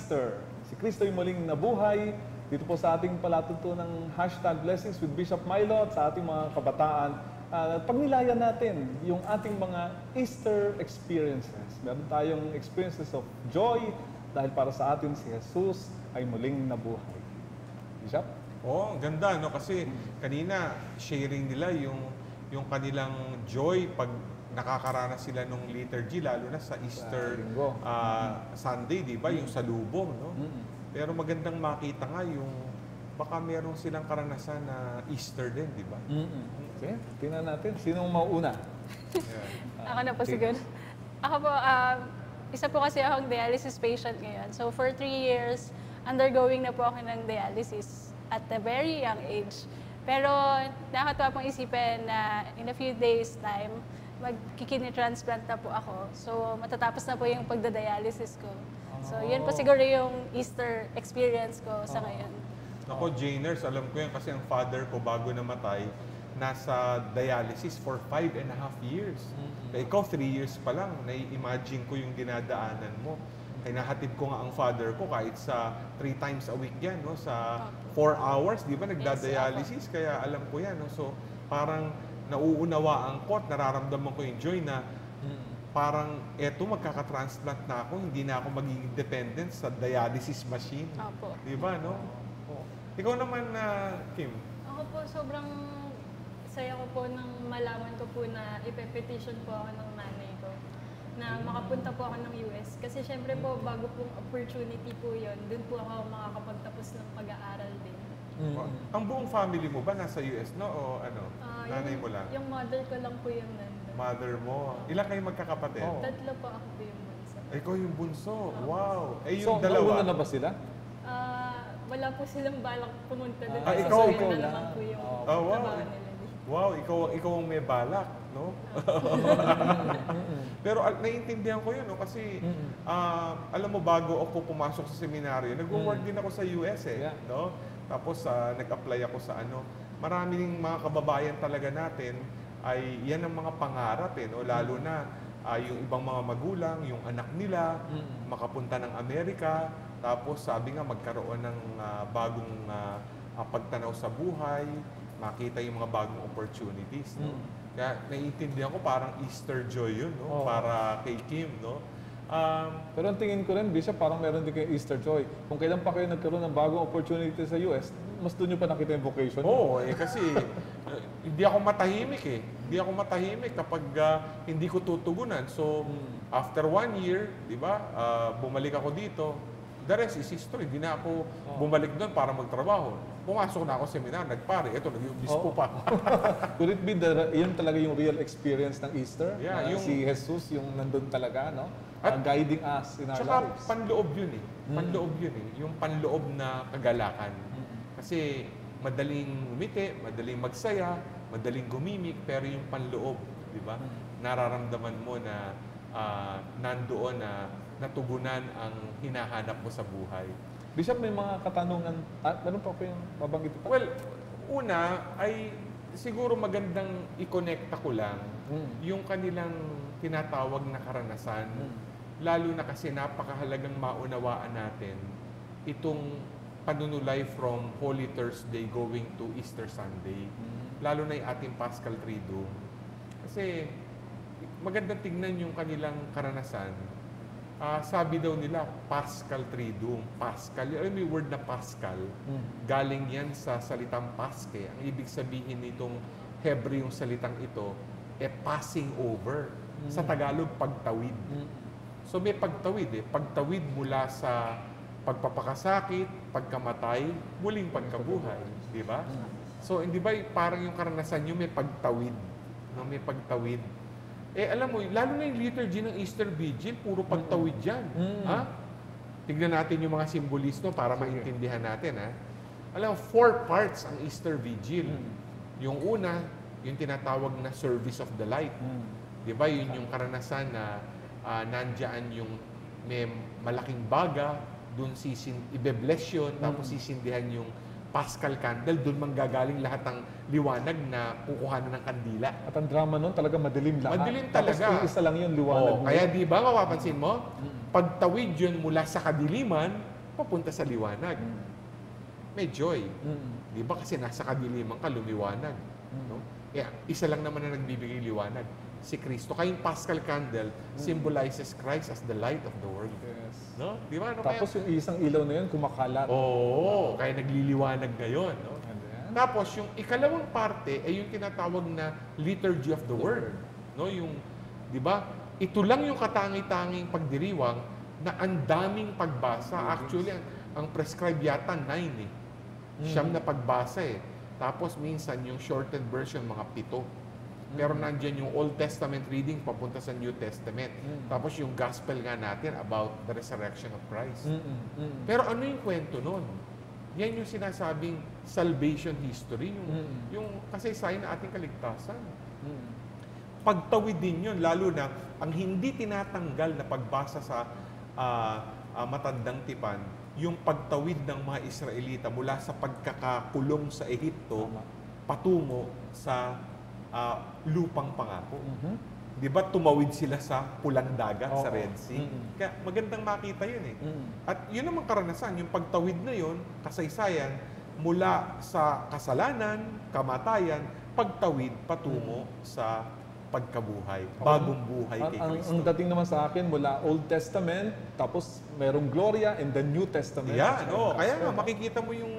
Easter. Si Kristo'y muling nabuhay. Dito po sa ating palatuntunang #Blessings with Bishop Milo at sa ating mga kabataan. Pagnilayan natin yung ating mga Easter experiences. Meron tayong experiences of joy dahil para sa atin si Jesus ay muling nabuhay. Bishop? Oo, ang ganda, no? Kasi kanina, sharing nila yung kanilang joy pag nakakaranas sila nung liturgy, lalo na sa Easter Sunday, di ba? Yung salubong, no? Pero magandang makita nga yung baka meron silang karanasan na Easter din, di ba? Okay, tingnan natin. Sino mauuna? Ako na po siguro. Ako po, isa po kasi akong dialysis patient ngayon. So for 3 years, undergoing na po ako ng dialysis at a very young age. Pero nakakatuwa pong isipin na in a few days time, magkikidney transplant na po ako. So matatapos na po yung pagdadialysis ko. So yun po siguro yung Easter experience ko sa ngayon. Ako, Janers, alam ko yan kasi ang father ko bago namatay, nasa dialysis for 5.5 years. Kaya ikaw, 3 years pa lang, nai-imagine ko yung dinadaanan mo. Kaya nahatid ko nga ang father ko kahit sa 3 times a week yan, no? Sa 4 hours, di ba, nagda-dialysis? Kaya alam ko yan. No? So, parang nauunawaan ko at nararamdaman ko yung joy na parang eto, magkakatransplant na ako, hindi na ako magiging dependent sa dialysis machine. Opo. Di ba, no? Ikaw naman, Kim? Ako po, sobrang saya ko po nang malaman ko po na ipepetition po ako ng nanay ko na makapunta po ako ng US. Kasi syempre po, bago pong opportunity po yon, dun po ako makakapagtapos ng pag-aaral din. Ang buong family mo ba nasa US, no? O ano? Nanay mo lang? Yung mother ko lang po yung nandun. Mother mo. Ilan kayo magkakapatid? Tatlo po, ako po yung bunso. Ikaw yung bunso. Wow. Eh, So, yung dalawa. nauna na ba sila? Wala po silang balak pumunta doon. ikaw na lang. naman po yung wow. trabaho nila. Wow, ikaw ang may balak, no? Pero naiintindihan ko yun, no? Kasi, alam mo, bago ako pumasok sa seminaryo, nag-work din ako sa US, no? Tapos, nag-apply ako sa ano. Maraming mga kababayan talaga natin ay yan ang mga pangarap, no? Lalo na yung ibang mga magulang, yung anak nila, makapunta ng Amerika. Tapos, sabi nga, magkaroon ng bagong pagtanaw sa buhay, makita yung mga bagong opportunities, no? Kaya naiintindihan ko parang Easter joy yun, no? Para kay Kim, no? Pero ang tingin ko rin, Bishop, parang meron din kayo Easter joy. Kung kailan pa kayo nagkaroon ng bagong opportunity sa US, mas doon nyo pa nakita yung vocation. Oo, kasi hindi ako matahimik eh. Hindi ako matahimik kapag hindi ko tutugunan. So, after 1 year, di ba, bumalik ako dito. The rest is history. Hindi na ako bumalik doon para magtrabaho. Pumasok na ako sa seminar, nagpare. Ito, nag-ubispo pa. Could it be yun talaga yung real experience ng Easter? Yeah, si Jesus yung nandun talaga, no? At, guiding us in our tsaka lives. panloob yun eh. Panloob yun eh. Yung panloob na kagalakan. Kasi madaling umiti, madaling magsaya, madaling gumimik, pero yung panloob, di ba? Nararamdaman mo na nandoon na natugunan ang hinahanap mo sa buhay. Bishop, may mga katanungan. Meron pa ko yung mabanggit pa? Well, una ay siguro magandang i-connecta ko lang yung kanilang tinatawag na karanasan. Lalo na kasi napakahalagang maunawaan natin itong panunulay from Holy Thursday going to Easter Sunday. Lalo na yung ating Paschal Triduum. Kasi magandang tignan yung kanilang karanasan. Sabi daw nila, Paschal Triduum. Paschal, alam mo yung word na Paschal, galing yan sa salitang Paske. Ang ibig sabihin nitong Hebreo yung salitang ito, passing over. Sa Tagalog, pagtawid. So may pagtawid pagtawid mula sa pagpapakasakit, pagkamatay, muling pagkabuhay. Di ba? So, hindi ba parang yung karanasan nyo may pagtawid? No? May pagtawid. Alam mo, lalo na yung liturgy ng Easter Vigil, puro pagtawid yan. Ha? Tignan natin yung mga simbolismo para maintindihan natin. Ha? Alam mo, 4 parts ang Easter Vigil. Yung una, yung tinatawag na Service of the Light. Di ba? Yun yung karanasan na nandyan yung may malaking baga, doon ibe-bless yun, tapos sisindihan yung Paschal candle, doon manggagaling lahat ng liwanag na kukuhanan ng kandila. At ang drama nun talaga madilim lahat. Madilim talaga. Tapos isa lang yung liwanag. Kaya di ba mapapansin mo, pagtawid yun mula sa kadiliman, papunta sa liwanag. May joy. Di ba? Kasi nasa kadiliman ka, lumiwanag. No? Kaya isa lang naman na nagbibigay liwanag, si Kristo. Kaya yung Paschal candle symbolizes Christ as the light of the world. Yes. No? Di ba? Ano Tapos yung isang ilaw na yun, kumakalat. Oo, kaya nagliliwanag ngayon. No? And then, Tapos yung ikalawang parte ay yung tinatawag na liturgy of the word. No, yung 'di ba? Ito lang yung katangi-tanging pagdiriwang na ang daming pagbasa. Actually, ang prescribe yata 9 eh. Siyam na pagbasa eh. Tapos minsan yung shortened version mga 7. Pero nandiyan yung Old Testament reading papunta sa New Testament. Tapos yung gospel nga natin about the resurrection of Christ. Pero ano yung kwento nun? Yan yung sinasabing salvation history, yung kasaysayan ng ating kaligtasan. Pagtawid din yun, lalo na ang hindi tinatanggal na pagbasa sa matandang tipan, yung pagtawid ng mga Israelita mula sa pagkakakulong sa Ehipto patungo sa lupang pangako. Di ba tumawid sila sa pulang dagat, sa Red Sea? Kaya magandang makita yun eh. At yun naman karanasan, yung pagtawid na yun, kasaysayan, mula sa kasalanan, kamatayan, pagtawid patungo sa pagkabuhay, bagong buhay kay Kristo. Ang dating naman sa akin, mula Old Testament, tapos merong Gloria in the New Testament. Yan, no? Kaya nga, makikita mo yung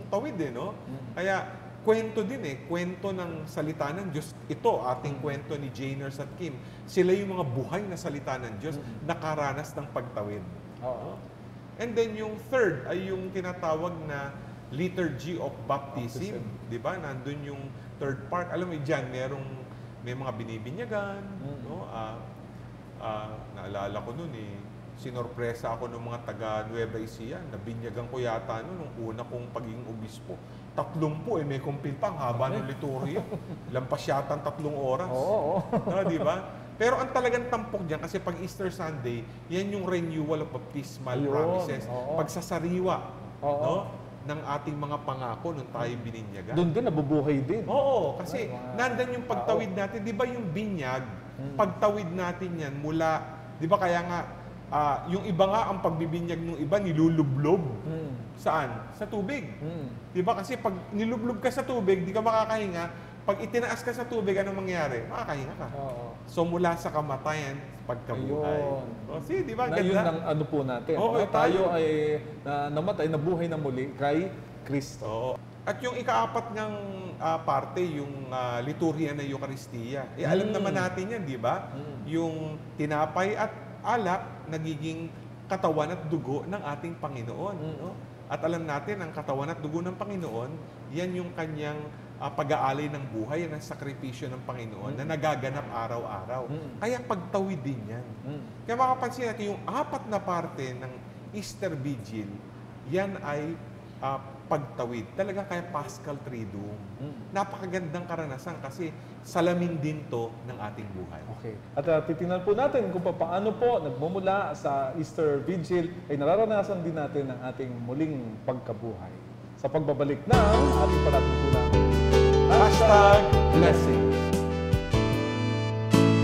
tawid eh, no? Kaya, kwento din eh, kwento ng salita ng Diyos. Ito, ating kwento ni Janers at Kim. Sila yung mga buhay na salita ng Diyos, nakaranas ng pagtawid. And then yung third ay yung tinatawag na liturgy of baptism. Di ba? Nandun yung third part. Alam mo, dyan, may mga binibinyagan. No? Naalala ko nun eh, sinorpresa ako ng mga taga Nueva Ecija. Nabinyagan ko yata nung una kong pagiging obispo. 30 may complete pang haba ng liturya. Lampas yata 3 oras. Oo. No, di ba? Pero ang talagang tampok diyan kasi pag Easter Sunday, yan yung renewal of baptismal promises. Pagsasariwa no, ng ating mga pangako nung tayo bininyagan. Doon din, nabubuhay din. Oo, kasi nandan yung pagtawid natin. Di ba yung binyag, pagtawid natin yan mula, di ba kaya nga, yung iba nga, ang pagbibinyag ng iba, nilulublob. Saan? Sa tubig. Di ba? Kasi pag nilublob ka sa tubig, di ka makakahinga. Pag itinaas ka sa tubig, anong mangyari? Makakahinga ka. So, mula sa kamatayan, pagkabuhay. See, di ba? Na yun Ganda. ang ano po natin. Oo, tayo ay namatay, nabuhay na muli kay Kristo. Oo. At yung ikaapat ng parte, yung liturhiya ng Eucharistia. Alam naman natin yan, di ba? Yung tinapay at alak, nagiging katawan at dugo ng ating Panginoon. No? At alam natin, ang katawan at dugo ng Panginoon, yan yung kanyang pag-aalay ng buhay, yan ang sakripisyo ng Panginoon na nagaganap araw-araw. Kaya pagtawid din yan. Kaya makapansin natin, yung 4 na parte ng Easter Vigil, yan ay pagtawid. Talaga kaya Paschal Triduum. Napakagandang karanasan kasi salamin din to ng ating buhay. Okay. At titingnan po natin kung paano po nagmumula sa Easter Vigil ay nararanasan din natin ang ating muling pagkabuhay. Sa pagbabalik ng ating palatuntunan. Hashtag blessing.